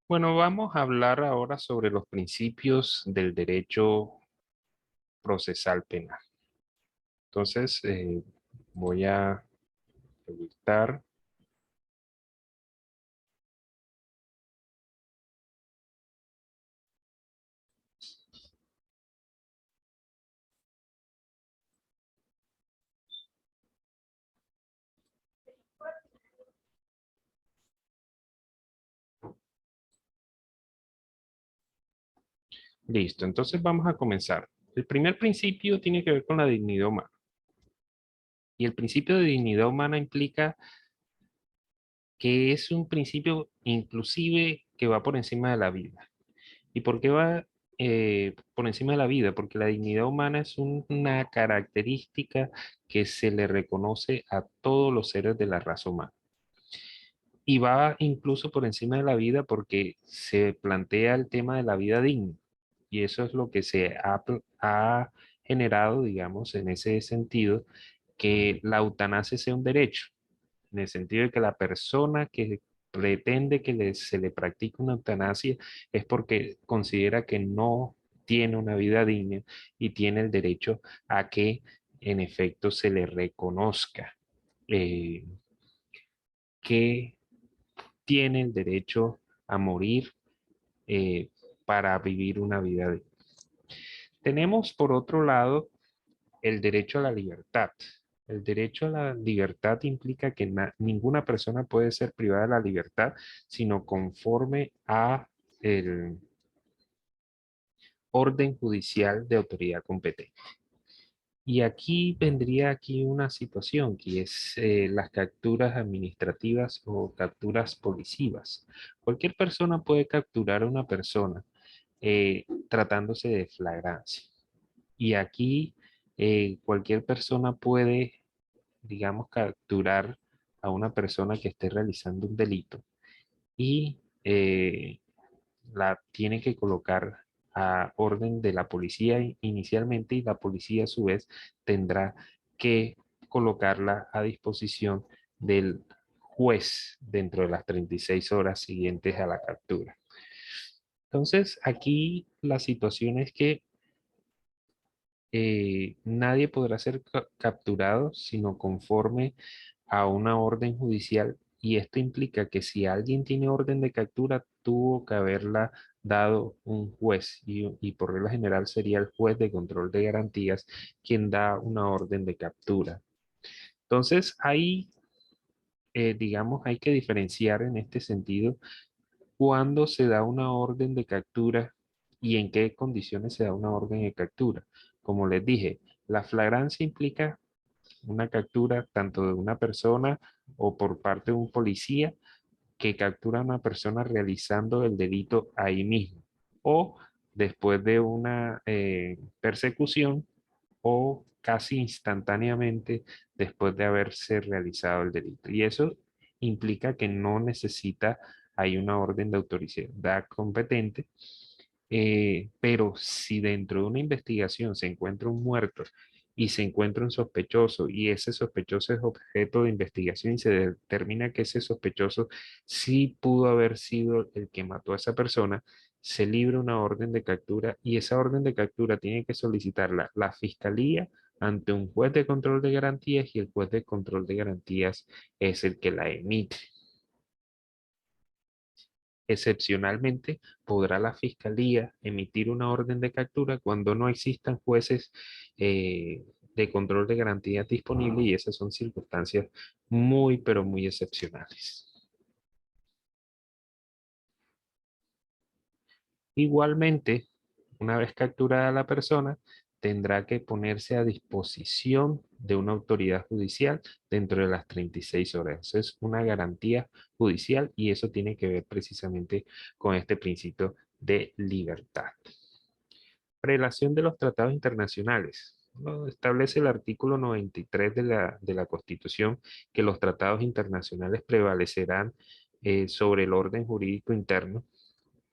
Bueno, vamos a hablar ahora sobre los principios del derecho procesal penal. Entonces, voy a editar. Listo, entonces vamos a comenzar. El primer principio tiene que ver con la dignidad humana. Y el principio de dignidad humana implica que es un principio inclusive que va por encima de la vida. ¿Y por qué va por encima de la vida? Porque la dignidad humana es una característica que se le reconoce a todos los seres de la raza humana. Y va incluso por encima de la vida porque se plantea el tema de la vida digna. Y eso es lo que ha generado, digamos, en ese sentido, que la eutanasia sea un derecho, en el sentido de que la persona que pretende que se le practique una eutanasia es porque considera que no tiene una vida digna y tiene el derecho a que en efecto se le reconozca eh, que tiene el derecho a morir eh, para vivir una vida digna. Tenemos por otro lado el derecho a la libertad. El derecho a la libertad implica que ninguna persona puede ser privada de la libertad, sino conforme a el orden judicial de autoridad competente. Y aquí vendría aquí una situación que es las capturas administrativas o capturas policivas. Cualquier persona puede capturar a una persona tratándose de flagrancia. Y aquí cualquier persona puede, digamos, capturar a una persona que esté realizando un delito y la tiene que colocar a orden de la policía inicialmente y la policía a su vez tendrá que colocarla a disposición del juez dentro de las 36 horas siguientes a la captura. Entonces, aquí la situación es que nadie podrá ser capturado sino conforme a una orden judicial y esto implica que si alguien tiene orden de captura, tuvo que haberla dado un juez y por regla general sería el juez de control de garantías quien da una orden de captura. Entonces, ahí, digamos, hay que diferenciar en este sentido cuándo se da una orden de captura y en qué condiciones se da una orden de captura. Como les dije, la flagrancia implica una captura tanto de una persona o por parte de un policía que captura a una persona realizando el delito ahí mismo o después de una persecución o casi instantáneamente después de haberse realizado el delito. Y eso implica que no necesita, hay una orden de autoridad competente, pero si dentro de una investigación se encuentra un muerto y se encuentra un sospechoso y ese sospechoso es objeto de investigación y se determina que ese sospechoso sí pudo haber sido el que mató a esa persona, se libra una orden de captura y esa orden de captura tiene que solicitarla la fiscalía ante un juez de control de garantías y el juez de control de garantías es el que la emite. Excepcionalmente, podrá la Fiscalía emitir una orden de captura cuando no existan jueces de control de garantías disponibles y esas son circunstancias muy, pero muy excepcionales. Igualmente, una vez capturada la persona, tendrá que ponerse a disposición de una autoridad judicial dentro de las 36 horas. Eso es una garantía judicial y eso tiene que ver precisamente con este principio de libertad. Relación de los tratados internacionales. Establece el artículo 93 de la Constitución que los tratados internacionales prevalecerán sobre el orden jurídico interno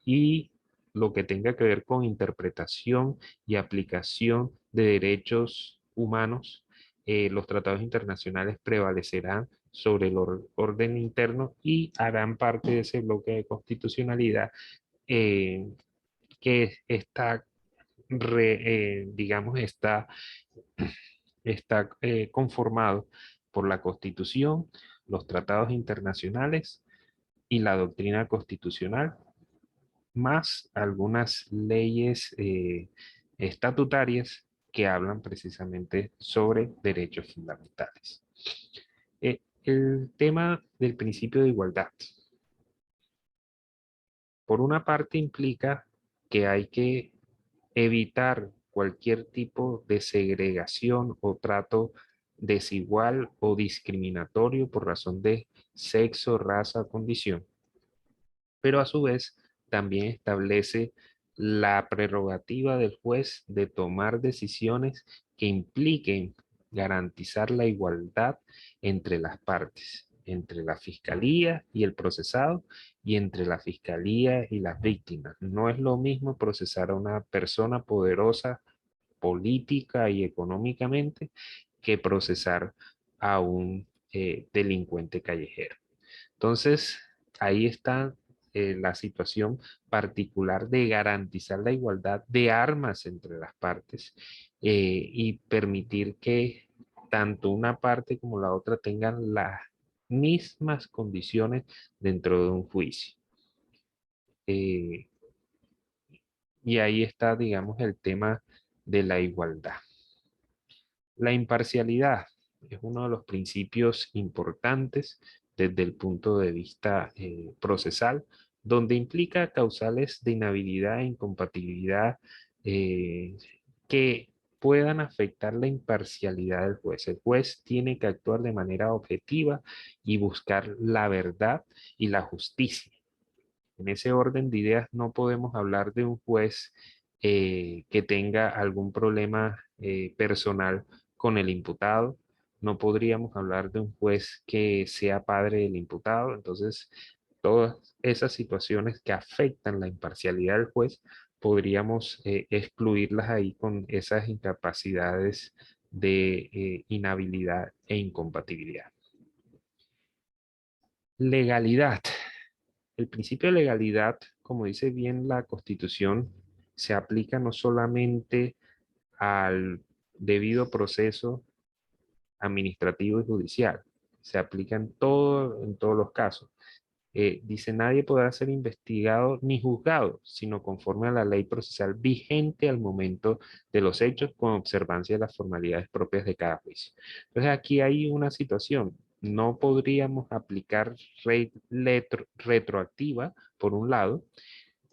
y lo que tenga que ver con interpretación y aplicación de derechos humanos, los tratados internacionales prevalecerán sobre el orden interno y harán parte de ese bloque de constitucionalidad eh, que está, digamos, está conformado por la Constitución, los tratados internacionales y la doctrina constitucional, más algunas leyes estatutarias que hablan precisamente sobre derechos fundamentales. El tema del principio de igualdad. Por una parte implica que hay que evitar cualquier tipo de segregación o trato desigual o discriminatorio por razón de sexo, raza o condición, pero a su vez también establece la prerrogativa del juez de tomar decisiones que impliquen garantizar la igualdad entre las partes, entre la fiscalía y el procesado y entre la fiscalía y las víctimas. No es lo mismo procesar a una persona poderosa política y económicamente que procesar a un delincuente callejero. Entonces, ahí está la situación particular de garantizar la igualdad de armas entre las partes y permitir que tanto una parte como la otra tengan las mismas condiciones dentro de un juicio. Eh, y ahí está, digamos, el tema de la igualdad. La imparcialidad es uno de los principios importantes desde el punto de vista procesal, donde implica causales de inhabilidad e incompatibilidad que puedan afectar la imparcialidad del juez. El juez tiene que actuar de manera objetiva y buscar la verdad y la justicia. En ese orden de ideas no podemos hablar de un juez que tenga algún problema personal con el imputado. No podríamos hablar de un juez que sea padre del imputado. Entonces, todas esas situaciones que afectan la imparcialidad del juez, podríamos excluirlas ahí con esas incapacidades de inhabilidad e incompatibilidad. Legalidad. El principio de legalidad, como dice bien la Constitución, se aplica no solamente al debido proceso administrativo y judicial, se aplica en todos los casos. Dice, nadie podrá ser investigado ni juzgado, sino conforme a la ley procesal vigente al momento de los hechos, con observancia de las formalidades propias de cada juicio. Entonces aquí hay una situación. No podríamos aplicar retroactiva, por un lado,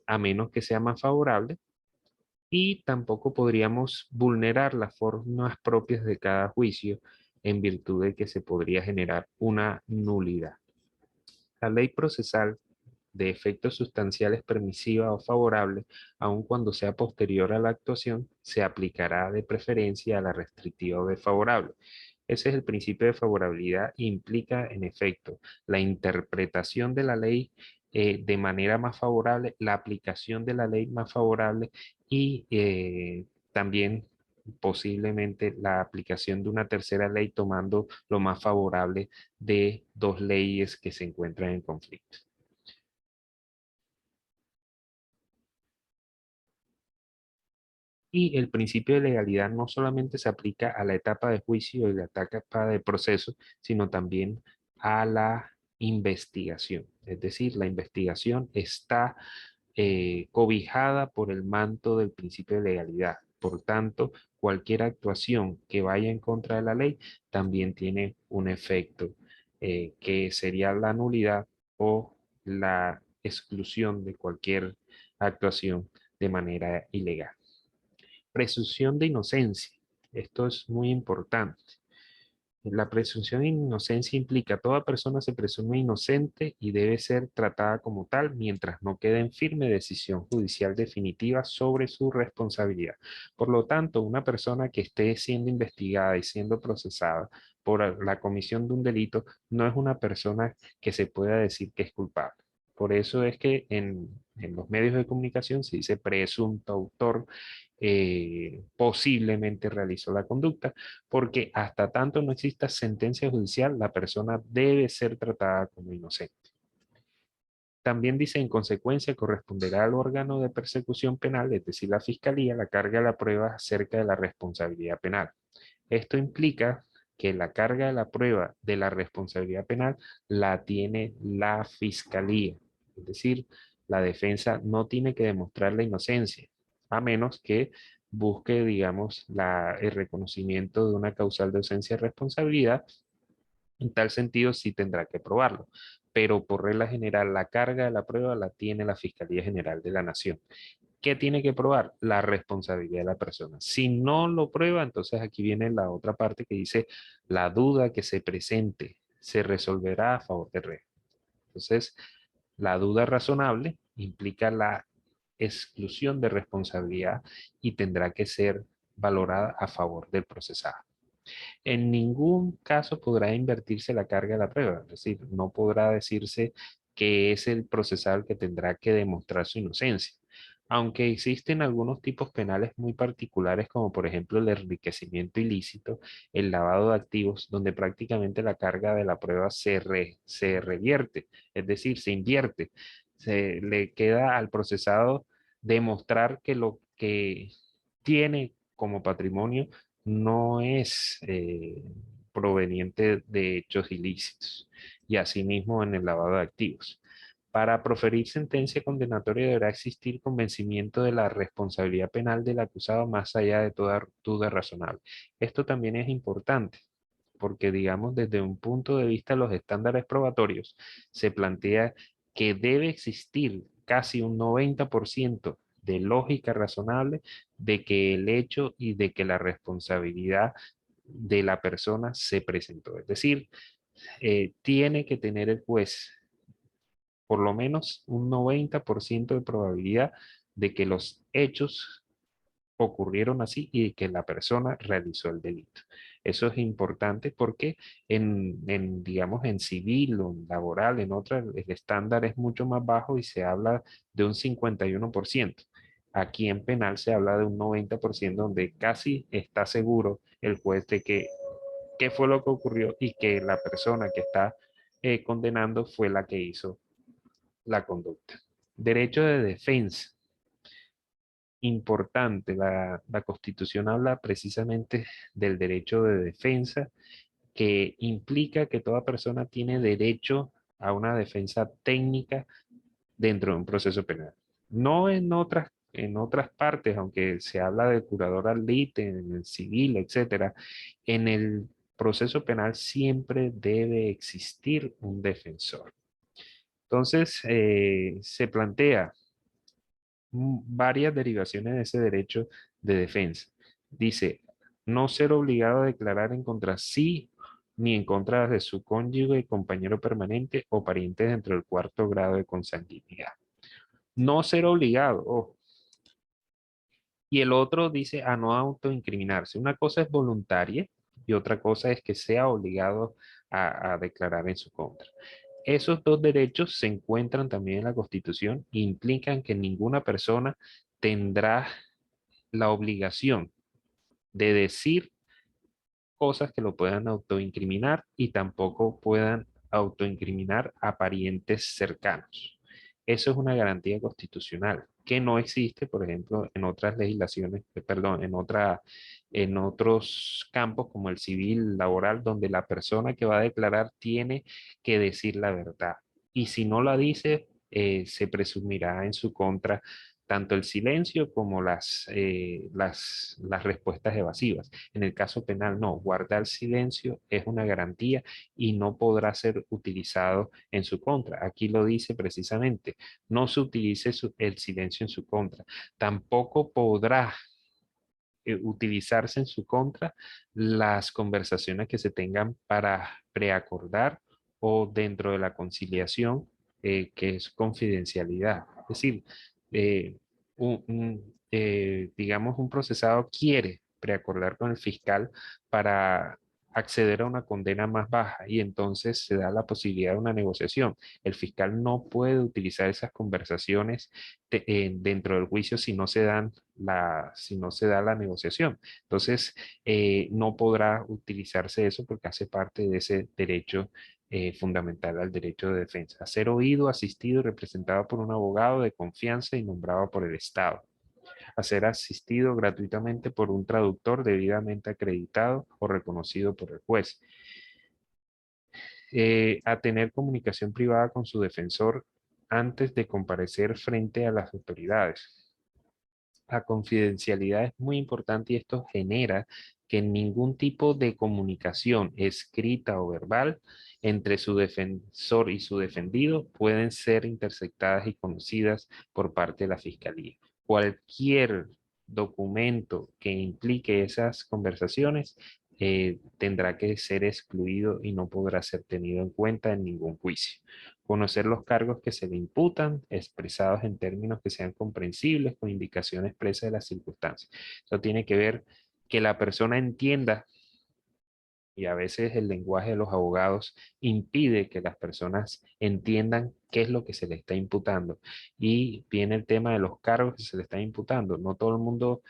a menos que sea más favorable, y tampoco podríamos vulnerar las formas propias de cada juicio en virtud de que se podría generar una nulidad. La ley procesal de efectos sustanciales permisiva o favorable, aun cuando sea posterior a la actuación, se aplicará de preferencia a la restrictiva o desfavorable. Ese es el principio de favorabilidad e implica, en efecto, la interpretación de la ley de manera más favorable, la aplicación de la ley más favorable y también posiblemente la aplicación de una tercera ley tomando lo más favorable de dos leyes que se encuentran en conflicto. Y el principio de legalidad no solamente se aplica a la etapa de juicio y la etapa de proceso, sino también a la investigación. Es decir, la investigación está cobijada por el manto del principio de legalidad. Por tanto, cualquier actuación que vaya en contra de la ley también tiene un efecto que sería la nulidad o la exclusión de cualquier actuación de manera ilegal. Presunción de inocencia. Esto es muy importante. La presunción de inocencia implica toda persona se presume inocente y debe ser tratada como tal mientras no quede en firme decisión judicial definitiva sobre su responsabilidad. Por lo tanto, una persona que esté siendo investigada y siendo procesada por la comisión de un delito no es una persona que se pueda decir que es culpable. Por eso es que en los medios de comunicación se dice presunto autor posiblemente realizó la conducta, porque hasta tanto no exista sentencia judicial, la persona debe ser tratada como inocente. También dice, en consecuencia, corresponderá al órgano de persecución penal, es decir, la fiscalía, la carga de la prueba acerca de la responsabilidad penal. Esto implica que la carga de la prueba de la responsabilidad penal la tiene la fiscalía. Es decir, la defensa no tiene que demostrar la inocencia, a menos que busque, digamos, el reconocimiento de una causal de ausencia de responsabilidad. En tal sentido, sí tendrá que probarlo, pero por regla general, la carga de la prueba la tiene la Fiscalía General de la Nación. ¿Qué tiene que probar? La responsabilidad de la persona. Si no lo prueba, entonces aquí viene la otra parte que dice, la duda que se presente se resolverá a favor del reo. Entonces, la duda razonable implica la exclusión de responsabilidad y tendrá que ser valorada a favor del procesado. En ningún caso podrá invertirse la carga de la prueba, es decir, no podrá decirse que es el procesado el que tendrá que demostrar su inocencia. Aunque existen algunos tipos penales muy particulares, como por ejemplo el enriquecimiento ilícito, el lavado de activos, donde prácticamente la carga de la prueba se revierte, es decir, se invierte. Se le queda al procesado demostrar que lo que tiene como patrimonio no es proveniente de hechos ilícitos, y asimismo en el lavado de activos. Para proferir sentencia condenatoria deberá existir convencimiento de la responsabilidad penal del acusado más allá de toda duda razonable. Esto también es importante porque, digamos, desde un punto de vista de los estándares probatorios, se plantea que debe existir casi un 90% de lógica razonable de que el hecho y de que la responsabilidad de la persona se presentó. Es decir, tiene que tener el juez por lo menos un 90% de probabilidad de que los hechos ocurrieron así y que la persona realizó el delito. Eso es importante porque digamos, en civil o en laboral, en otras, el estándar es mucho más bajo y se habla de un 51%. Aquí en penal se habla de un 90% donde casi está seguro el juez de que qué fue lo que ocurrió y que la persona que está condenando fue la que hizo la conducta. Derecho de defensa. Importante, la Constitución habla precisamente del derecho de defensa, que implica que toda persona tiene derecho a una defensa técnica dentro de un proceso penal. No en otras partes, aunque se habla de curador ad litem, en el civil, etcétera, en el proceso penal siempre debe existir un defensor. Entonces, se plantea varias derivaciones de ese derecho de defensa. Dice, no ser obligado a declarar en contra sí ni en contra de su cónyuge, compañero permanente o pariente dentro del cuarto grado de consanguinidad. No ser obligado, ojo. Y el otro dice a no autoincriminarse. Una cosa es voluntaria y otra cosa es que sea obligado a declarar en su contra. Esos dos derechos se encuentran también en la Constitución e implican que ninguna persona tendrá la obligación de decir cosas que lo puedan autoincriminar y tampoco puedan autoincriminar a parientes cercanos. Eso es una garantía constitucional que no existe, por ejemplo, en otras legislaciones, perdón, en otros campos como el civil, laboral, donde la persona que va a declarar tiene que decir la verdad. Y si no la dice, se presumirá en su contra tanto el silencio como las respuestas evasivas. En el caso penal, no, guardar silencio es una garantía y no podrá ser utilizado en su contra. Aquí lo dice precisamente, no se utilice el silencio en su contra. Tampoco podrá utilizarse en su contra las conversaciones que se tengan para preacordar o dentro de la conciliación, que es confidencialidad. Es decir, eh, digamos, un procesado quiere preacordar con el fiscal para acceder a una condena más baja y entonces se da la posibilidad de una negociación. El fiscal no puede utilizar esas conversaciones dentro del juicio si no se si no se da la negociación. Entonces, no podrá utilizarse eso porque hace parte de ese derecho fundamental al derecho de defensa. Ser oído, asistido y representado por un abogado de confianza y nombrado por el Estado, a ser asistido gratuitamente por un traductor debidamente acreditado o reconocido por el juez, a tener comunicación privada con su defensor antes de comparecer frente a las autoridades. La confidencialidad es muy importante y esto genera que ningún tipo de comunicación escrita o verbal entre su defensor y su defendido pueden ser interceptadas y conocidas por parte de la fiscalía. Cualquier documento que implique esas conversaciones tendrá que ser excluido y no podrá ser tenido en cuenta en ningún juicio. Conocer los cargos que se le imputan, expresados en términos que sean comprensibles, con indicación expresa de las circunstancias. Eso tiene que ver que la persona entienda, y a veces el lenguaje de los abogados impide que las personas entiendan qué es lo que se le está imputando. Y viene el tema de los cargos que se le están imputando. No todo el mundo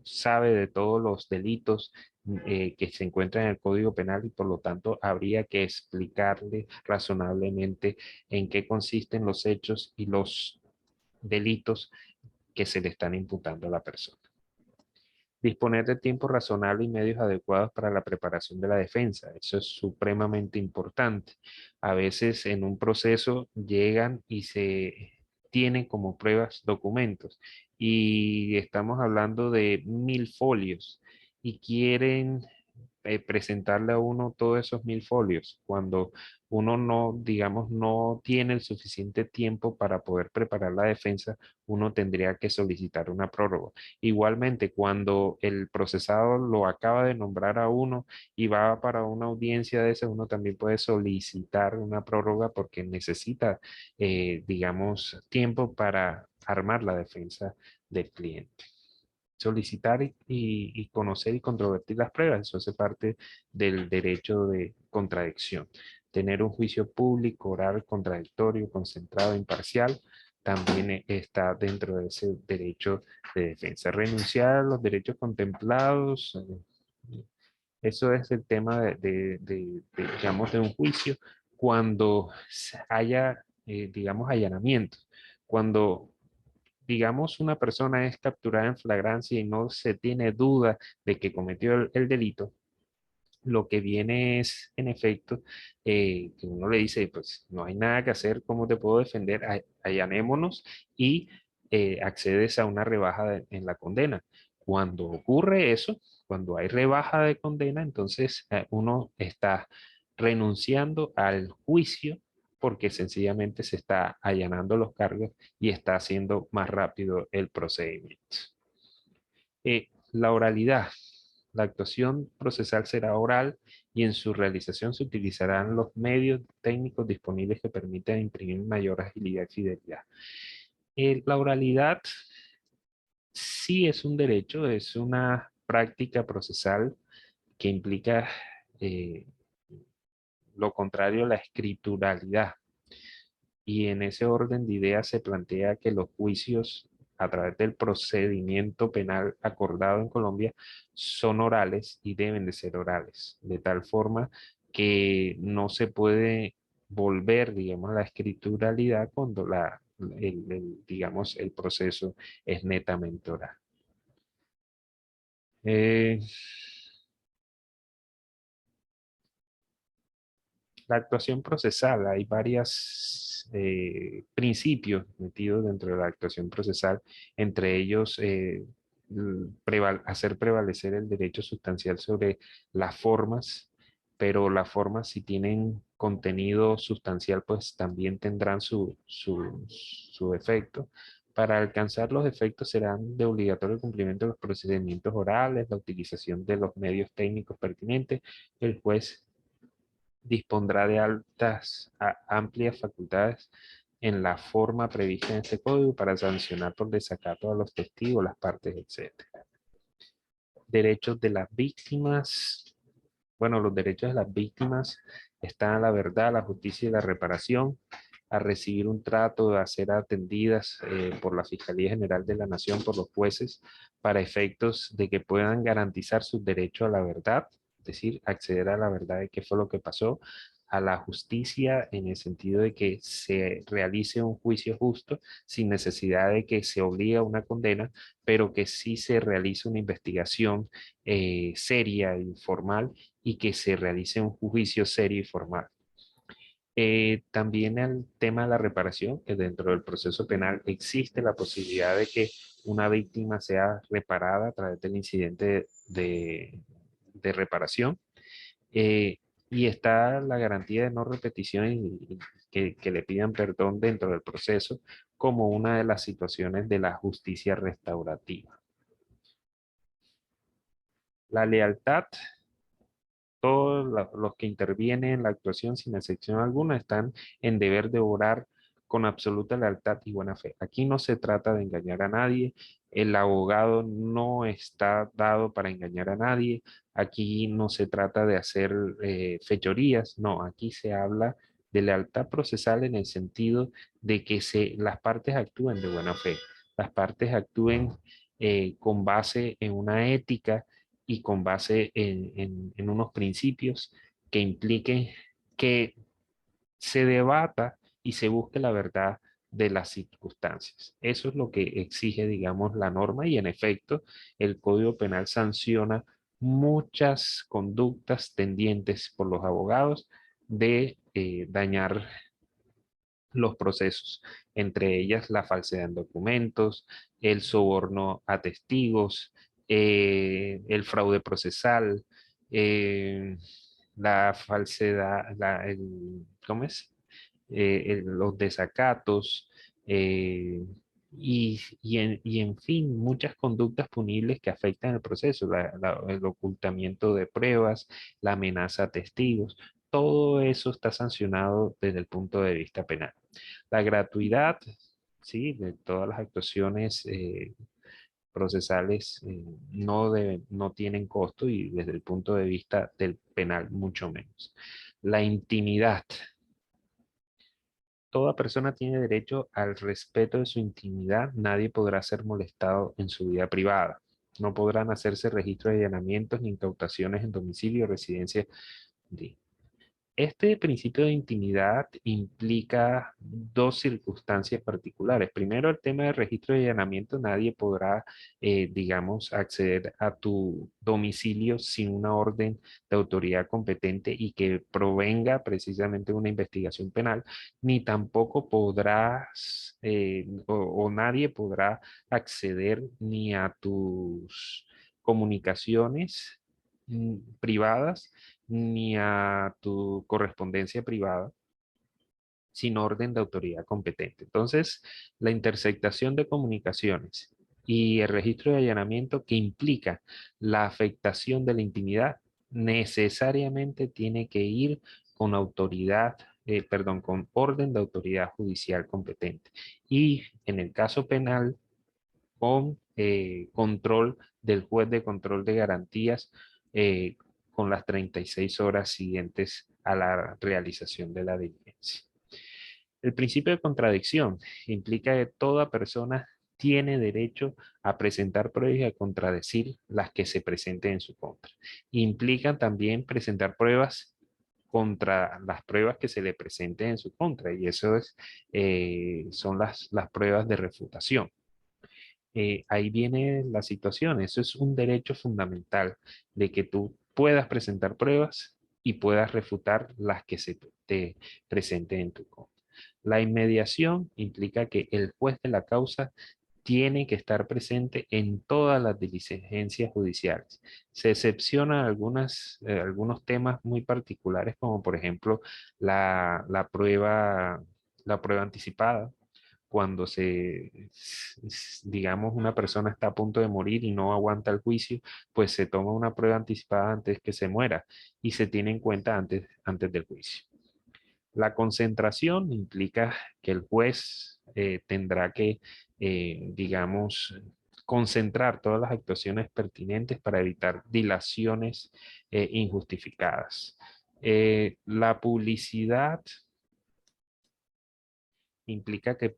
sabe de todos los delitos que se encuentran en el Código Penal y por lo tanto habría que explicarle razonablemente en qué consisten los hechos y los delitos que se le están imputando a la persona. Disponer de tiempo razonable y medios adecuados para la preparación de la defensa. Eso es supremamente importante. A veces en un proceso llegan y se tienen como pruebas documentos y estamos hablando de 1000 folios y quieren presentarle a uno todos esos 1000 folios cuando uno no, digamos, no tiene el suficiente tiempo para poder preparar la defensa, uno tendría que solicitar una prórroga. Igualmente, cuando el procesado lo acaba de nombrar a uno y va para una audiencia de ese, uno también puede solicitar una prórroga porque necesita, digamos, tiempo para armar la defensa del cliente. Solicitar y conocer y controvertir las pruebas, eso hace parte del derecho de contradicción. Tener un juicio público, oral, contradictorio, concentrado, imparcial, también está dentro de ese derecho de defensa. Renunciar a los derechos contemplados, eso es el tema digamos, de un juicio cuando haya, digamos, allanamientos. Cuando, digamos, una persona es capturada en flagrancia y no se tiene duda de que cometió el delito, lo que viene es, en efecto, que uno le dice, pues no hay nada que hacer, ¿cómo te puedo defender? Allanémonos y accedes a una rebaja en la condena. Cuando ocurre eso, cuando hay rebaja de condena, entonces uno está renunciando al juicio porque sencillamente se está allanando los cargos y está haciendo más rápido el procedimiento. La oralidad. La actuación procesal será oral y en su realización se utilizarán los medios técnicos disponibles que permitan imprimir mayor agilidad y fidelidad. La oralidad sí es un derecho, es una práctica procesal que implica eh, lo contrario a la escrituralidad. Y en ese orden de ideas se plantea que los juicios a través del procedimiento penal acordado en Colombia son orales y deben de ser orales, de tal forma que no se puede volver, digamos, la escrituralidad cuando digamos, el proceso es netamente oral. Eh, La actuación procesal, hay varios principios metidos dentro de la actuación procesal, entre ellos hacer prevalecer el derecho sustancial sobre las formas, pero las formas si tienen contenido sustancial, pues también tendrán su efecto. Para alcanzar los efectos serán de obligatorio cumplimiento de los procedimientos orales, la utilización de los medios técnicos pertinentes. El juez dispondrá de amplias facultades en la forma prevista en este código para sancionar por desacato a los testigos, las partes, etc. Derechos de las víctimas. Bueno, los derechos de las víctimas están a la verdad, la justicia y la reparación, a recibir un trato, a ser atendidas por la Fiscalía General de la Nación, por los jueces, para efectos de que puedan garantizar su derecho a la verdad, es decir, acceder a la verdad de qué fue lo que pasó, a la justicia en el sentido de que se realice un juicio justo sin necesidad de que se obligue a una condena, pero que sí se realice una investigación seria y formal y que se realice un juicio serio y formal. También el tema de la reparación, que dentro del proceso penal existe la posibilidad de que una víctima sea reparada a través del incidente de reparación. Eh, y está la garantía de no repetición y que le pidan perdón dentro del proceso como una de las situaciones de la justicia restaurativa. La lealtad, todos los que intervienen en la actuación sin excepción alguna están en deber de obrar con absoluta lealtad y buena fe. Aquí no se trata de engañar a nadie, el abogado no está dado para engañar a nadie, aquí no se trata de hacer fechorías, no, aquí se habla de lealtad procesal en el sentido de que las partes actúen de buena fe, las partes actúen con base en una ética y con base en unos principios que impliquen que se debata y se busque la verdad de las circunstancias. Eso es lo que exige, digamos, la norma y en efecto el Código Penal sanciona muchas conductas tendientes por los abogados de dañar los procesos, entre ellas la falsedad en documentos, el soborno a testigos, el fraude procesal, eh, la falsedad, ¿cómo es? Los desacatos, y en fin, muchas conductas punibles que afectan el proceso, el ocultamiento de pruebas, la amenaza a testigos, todo eso está sancionado desde el punto de vista penal. La gratuidad, sí, de todas las actuaciones procesales no tienen costo y desde el punto de vista del penal mucho menos. La intimidad. Toda persona tiene derecho al respeto de su intimidad. Nadie podrá ser molestado en su vida privada. No podrán hacerse registros de allanamientos ni incautaciones en domicilio o residencia. Este principio de intimidad implica dos circunstancias particulares. Primero, el tema de registro de allanamiento. Nadie podrá, digamos, acceder a tu domicilio sin una orden de autoridad competente y que provenga precisamente de una investigación penal, ni tampoco podrás, o nadie podrá acceder ni a tus comunicaciones privadas ni a tu correspondencia privada sin orden de autoridad competente. Entonces, la interceptación de comunicaciones y el registro de allanamiento que implica la afectación de la intimidad necesariamente tiene que ir con autoridad, perdón, con orden de autoridad judicial competente. Y en el caso penal, con control del juez de control de garantías eh, con las 36 horas siguientes a la realización de la diligencia. El principio de contradicción implica que toda persona tiene derecho a presentar pruebas y a contradecir las que se presenten en su contra. Implica también presentar pruebas contra las pruebas que se le presenten en su contra, y eso son las pruebas de refutación. Ahí viene la situación. Eso es un derecho fundamental de que tú puedas presentar pruebas y puedas refutar las que se te presenten en tu contra. La inmediación implica que el juez de la causa tiene que estar presente en todas las diligencias judiciales. Se excepcionan algunos temas muy particulares, como por ejemplo la prueba anticipada cuando digamos, una persona está a punto de morir y no aguanta el juicio, pues se toma una prueba anticipada antes que se muera y se tiene en cuenta antes del juicio. La concentración implica que el juez tendrá que, digamos, concentrar todas las actuaciones pertinentes para evitar dilaciones injustificadas. La publicidad implica que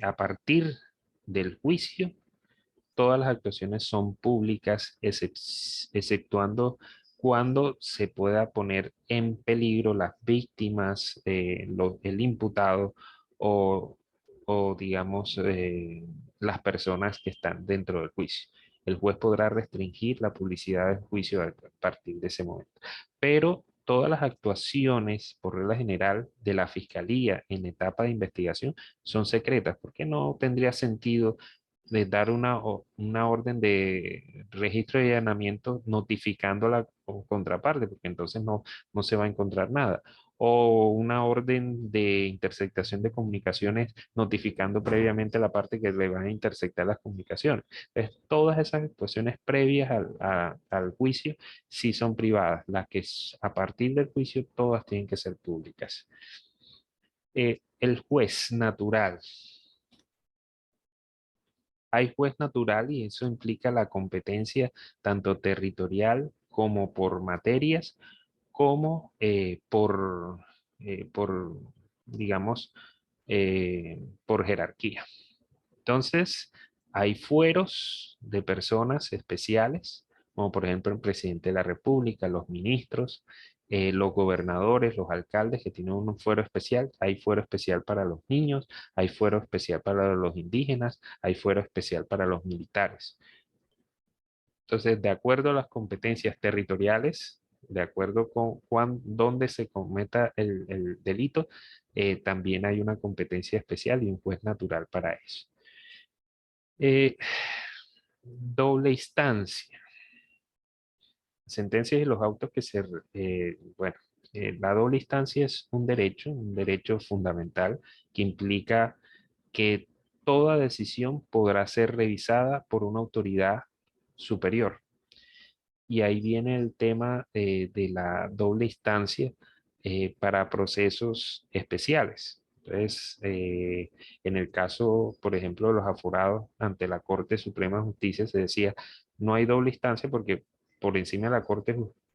a partir del juicio, todas las actuaciones son públicas, exceptuando cuando se pueda poner en peligro las víctimas, el imputado o, digamos, las personas que están dentro del juicio. El juez podrá restringir la publicidad del juicio a partir de ese momento. Pero todas las actuaciones, por regla general, de la fiscalía en etapa de investigación son secretas, porque no tendría sentido de dar una orden de registro y allanamiento notificando a la contraparte, porque entonces no se va a encontrar nada. O una orden de interceptación de comunicaciones notificando previamente a la parte que le van a interceptar las comunicaciones. Entonces, todas esas actuaciones previas al juicio sí son privadas. Las que a partir del juicio todas tienen que ser públicas. El juez natural. Hay juez natural y eso implica la competencia tanto territorial como por materias, como por, digamos, por jerarquía. Entonces, hay fueros de personas especiales, como por ejemplo el presidente de la República, los ministros, los gobernadores, los alcaldes que tienen un fuero especial. Hay fuero especial para los niños, hay fuero especial para los indígenas, hay fuero especial para los militares. Entonces, de acuerdo a las competencias territoriales, de acuerdo con dónde se cometa el delito, también hay una competencia especial y un juez natural para eso. Eh, Doble instancia. Sentencias y los autos bueno, la doble instancia es un derecho fundamental que implica que toda decisión podrá ser revisada por una autoridad superior. Y ahí viene el tema de la doble instancia para procesos especiales. Entonces, en el caso, por ejemplo, de los aforados ante la Corte Suprema de Justicia, se decía, no hay doble instancia porque por encima de la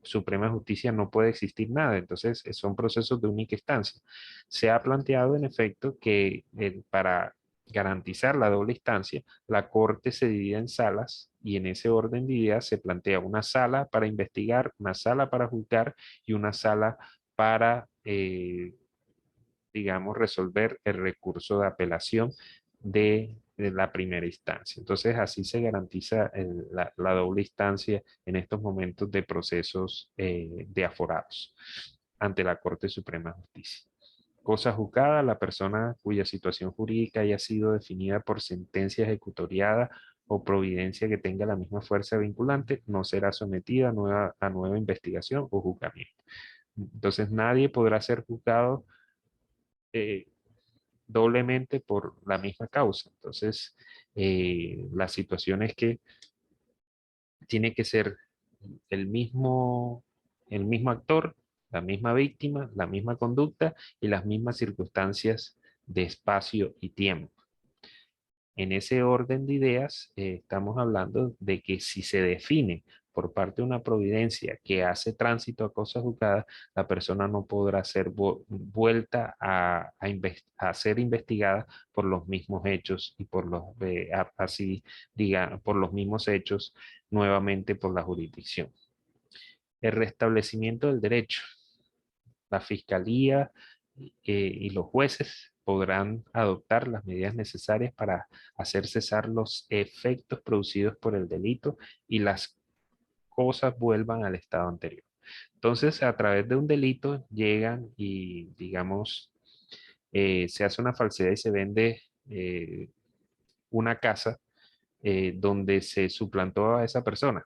Suprema de Justicia no puede existir nada. Entonces, son procesos de única instancia. Se ha planteado, en efecto, que para garantizar la doble instancia, la Corte se divide en salas y en ese orden de ideas se plantea una sala para investigar, una sala para juzgar y una sala para, digamos, resolver el recurso de apelación de la primera instancia. Entonces, así se garantiza la doble instancia en estos momentos de procesos de aforados ante la Corte Suprema de Justicia. Cosa juzgada, la persona cuya situación jurídica haya sido definida por sentencia ejecutoriada o providencia que tenga la misma fuerza vinculante, no será sometida a nueva investigación o juzgamiento. Entonces nadie podrá ser juzgado eh, doblemente por la misma causa. Entonces, la situación es que tiene que ser el el mismo actor, la misma víctima, la misma conducta y las mismas circunstancias de espacio y tiempo. En ese orden de ideas, estamos hablando de que si se define por parte de una providencia que hace tránsito a cosas juzgadas, la persona no podrá ser vuelta a ser investigada por los mismos hechos y por así diga, por los mismos hechos nuevamente por la jurisdicción. El restablecimiento del derecho. La fiscalía y los jueces podrán adoptar las medidas necesarias para hacer cesar los efectos producidos por el delito y las cosas vuelvan al estado anterior. Entonces, a través de un delito llegan y, digamos, se hace una falsedad y se vende una casa donde se suplantó a esa persona.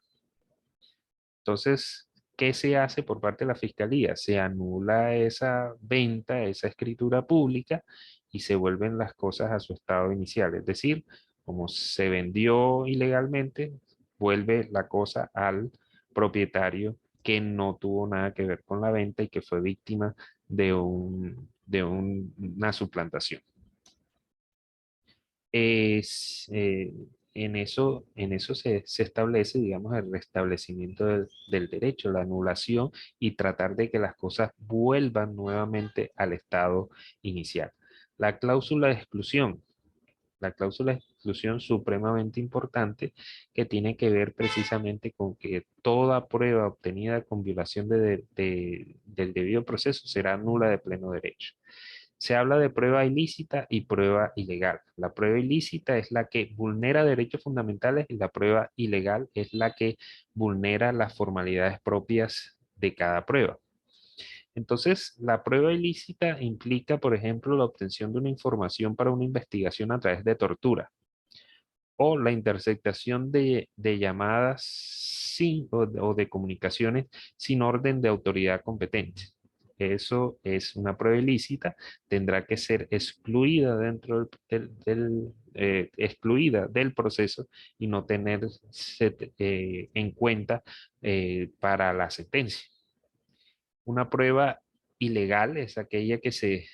Entonces, ¿qué se hace por parte de la fiscalía? Se anula esa venta, esa escritura pública y se vuelven las cosas a su estado inicial. Es decir, como se vendió ilegalmente, vuelve la cosa al propietario que no tuvo nada que ver con la venta y que fue víctima una suplantación. en eso se establece, digamos, el restablecimiento del derecho, la anulación y tratar de que las cosas vuelvan nuevamente al estado inicial. La cláusula de exclusión. La cláusula de exclusión supremamente importante que tiene que ver precisamente con que toda prueba obtenida con violación del debido proceso será nula de pleno derecho. Se habla de prueba ilícita y prueba ilegal. La prueba ilícita es la que vulnera derechos fundamentales y la prueba ilegal es la que vulnera las formalidades propias de cada prueba. Entonces, la prueba ilícita implica, por ejemplo, la obtención de una información para una investigación a través de tortura o la interceptación de llamadas o de comunicaciones sin orden de autoridad competente. Eso es una prueba ilícita, tendrá que ser excluida dentro excluida del proceso y no tener en cuenta para la sentencia. Una prueba ilegal es aquella que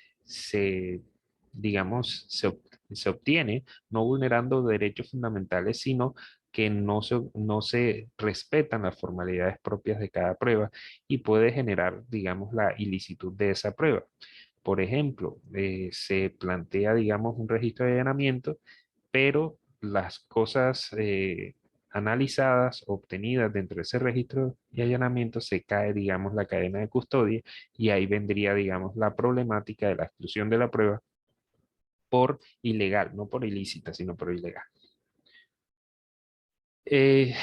digamos, se obtiene no vulnerando derechos fundamentales, sino que no se respetan las formalidades propias de cada prueba y puede generar, digamos, la ilicitud de esa prueba. Por ejemplo, se plantea, digamos, un registro de allanamiento, pero las cosas analizadas, obtenidas dentro de ese registro de allanamiento, se cae, digamos, la cadena de custodia y ahí vendría, digamos, la problemática de la exclusión de la prueba por ilegal, no por ilícita, sino por ilegal. Eh,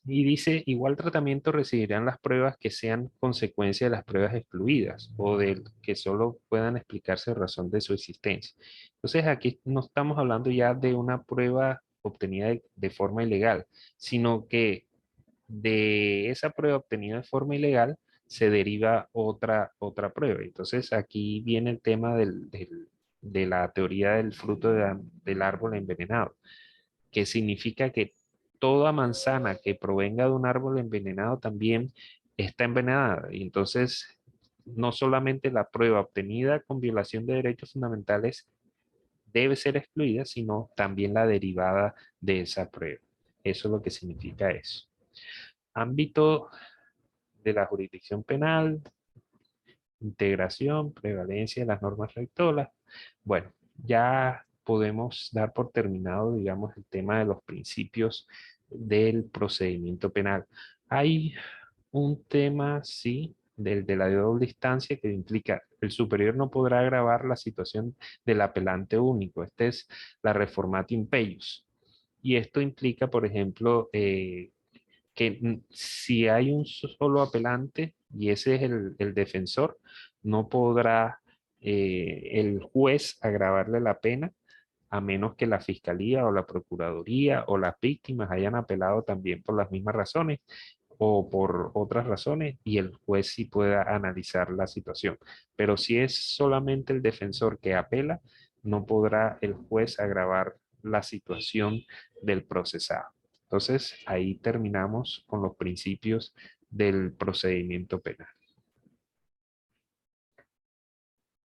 y dice, igual tratamiento recibirán las pruebas que sean consecuencia de las pruebas excluidas o de que solo puedan explicarse razón de su existencia. Entonces aquí no estamos hablando ya de una prueba obtenida de forma ilegal, sino que de esa prueba obtenida de forma ilegal se deriva otra prueba. Entonces aquí viene el tema de la teoría del fruto del árbol envenenado, que significa que toda manzana que provenga de un árbol envenenado también está envenenada. Y entonces, no solamente la prueba obtenida con violación de derechos fundamentales debe ser excluida, sino también la derivada de esa prueba. Eso es lo que significa eso. Ámbito de la jurisdicción penal, integración, prevalencia de las normas rectoras. Bueno, ya podemos dar por terminado, digamos, el tema de los principios del procedimiento penal. Hay un tema, sí, del de la doble instancia que implica el superior no podrá agravar la situación del apelante único. Esta es la reformatio impeius. Y esto implica, por ejemplo, que si hay un solo apelante y ese es el defensor, no podrá el juez agravarle la pena a menos que la fiscalía o la procuraduría o las víctimas hayan apelado también por las mismas razones o por otras razones y el juez sí pueda analizar la situación. Pero si es solamente el defensor que apela, no podrá el juez agravar la situación del procesado. Entonces, ahí terminamos con los principios del procedimiento penal.